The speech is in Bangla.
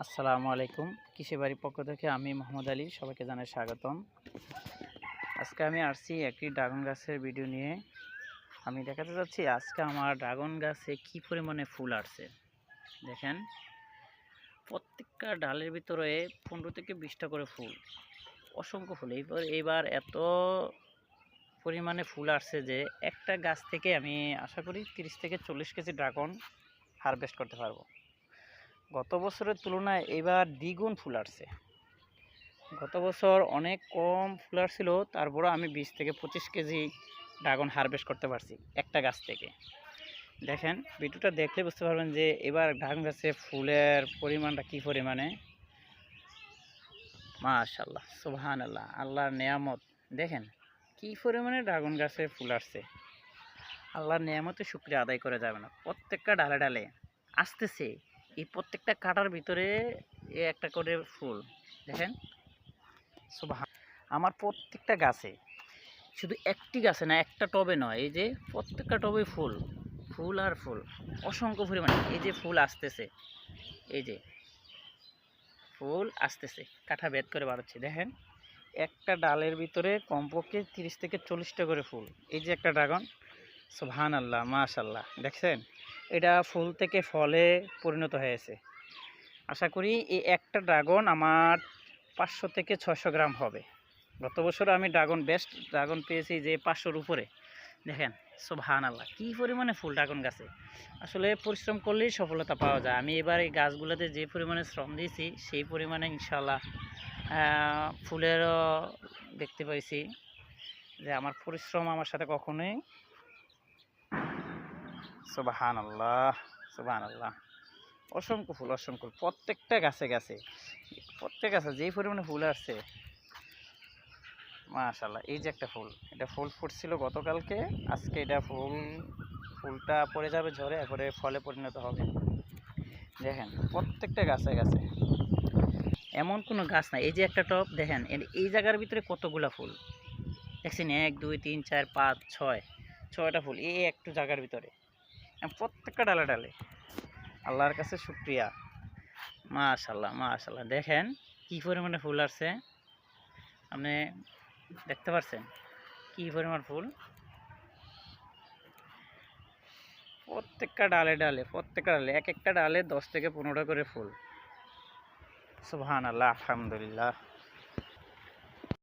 আসসালামু আলাইকুম। কৃষি বাড়ির পক্ষ থেকে আমি মোহাম্মদ আলী, সবাইকে জানাই স্বাগতম। আজকে আমি আসছি একটি ড্রাগন গাছের ভিডিও নিয়ে। আমি দেখাতে চাচ্ছি আজকে আমার ড্রাগন গাছে কি পরিমাণে ফুল আসছে। দেখেন, প্রত্যেকটা ডালের ভিতরে 15 থেকে 20টা করে ফুল, অসংখ্য ফুল। এইবার এত পরিমাণে ফুল আসছে যে একটা গাছ থেকে আমি আশা করি 30 থেকে 40 কেজি ড্রাগন হারভেস্ট করতে পারবো। গত বছরের তুলনায় এবার দ্বিগুণ ফুল আসছে। গত বছর অনেক কম ফুল আসছিল, তারপরে আমি 20 থেকে 25 কেজি ড্রাগন হারভেস্ট করতে পারছি একটা গাছ থেকে। দেখেন, ভিডিওটা দেখলে বুঝতে পারবেন যে এবার ড্রাগন গাছে ফুলের পরিমাণটা কী পরিমাণে। মাশাআল্লাহ, সুবহানাল্লাহ, আল্লাহর নেয়ামত। দেখেন কী পরিমাণে ড্রাগন গাছে ফুল আসছে। আল্লাহর নেয়ামতে শুকরিয়া আদায় করে যাবে না। প্রত্যেকটা ডালে ডালে আসতেছে, এই প্রত্যেকটা কাটার ভিতরে একটা করে ফুল। দেখেন, সুবহান। আমার প্রত্যেকটা গাছে, শুধু একটি গাছে না, একটা টবে নয়, এই যে প্রত্যেকটা টবে ফুল, ফুল আর ফুল, অসংখ্য পরিমাণে। এই যে ফুল আসতেছে, এই যে ফুল আসতেছে, কাঠা বেদ করে বাড়াচ্ছে। দেখেন, একটা ডালের ভিতরে কমপক্ষে 30 থেকে 40টা করে ফুল। এই যে একটা ড্রাগন, সুবহানাল্লাহ, মাশাআল্লাহ, দেখছেন? এটা ফুল থেকে ফলে পরিণত হয়েছে। আশা করি এই একটা ড্রাগন আমার 500 থেকে 600 গ্রাম হবে। গত বছর আমি বেস্ট ড্রাগন পেয়েছি যে 500-র উপরে। দেখেন, সুবহানাল্লাহ, কী পরিমাণে ফুল ড্রাগন গাছে। আসলে পরিশ্রম করলেই সফলতা পাওয়া যায়। আমি এবার এই গাছগুলোতে যে পরিমাণে শ্রম দিয়েছি সেই পরিমাণে ইনশাআল্লাহ ফুলেরও দেখতে পাইছি যে আমার পরিশ্রম আমার সাথে কখনোই। সুবহানাল্লাহ, সুবহানাল্লাহ, অসংখ্য ফুল, অসংখ্য প্রত্যেকটা গাছে গাছে, প্রত্যেক গাছে যেই পরিমাণে ফুল আসছে, মাশাআল্লাহ। এই যে একটা ফুল, এটা ফুল ফুটছিল গতকালকে, আজকে এটা ফুলটা পড়ে যাবে ঝরে, এরপরে ফলে পরিণত হবে। দেখেন, প্রত্যেকটা গাছে গাছে, এমন কোনো গাছ নাই। এই যে একটা টব, দেখেন এই জায়গার ভিতরে কতগুলা ফুল দেখছেন, 1 2 3 4 5 6টা ফুল এই একটু জায়গার ভিতরে, প্রত্যেকটা ডালে ডালে। আল্লাহর কাছে শুকরিয়া। মাশাআল্লাহ, মাশাআল্লাহ, দেখেন কি পরিমাণে ফুল আসছে। আপনি দেখতে পাচ্ছেন কি পরিমাণ ফুল, প্রত্যেকটা ডালে ডালে, প্রত্যেকটা ডালে, এক একটা ডালে 10 থেকে 15টা করে ফুল। সুবহানাল্লাহ, আলহামদুলিল্লাহ।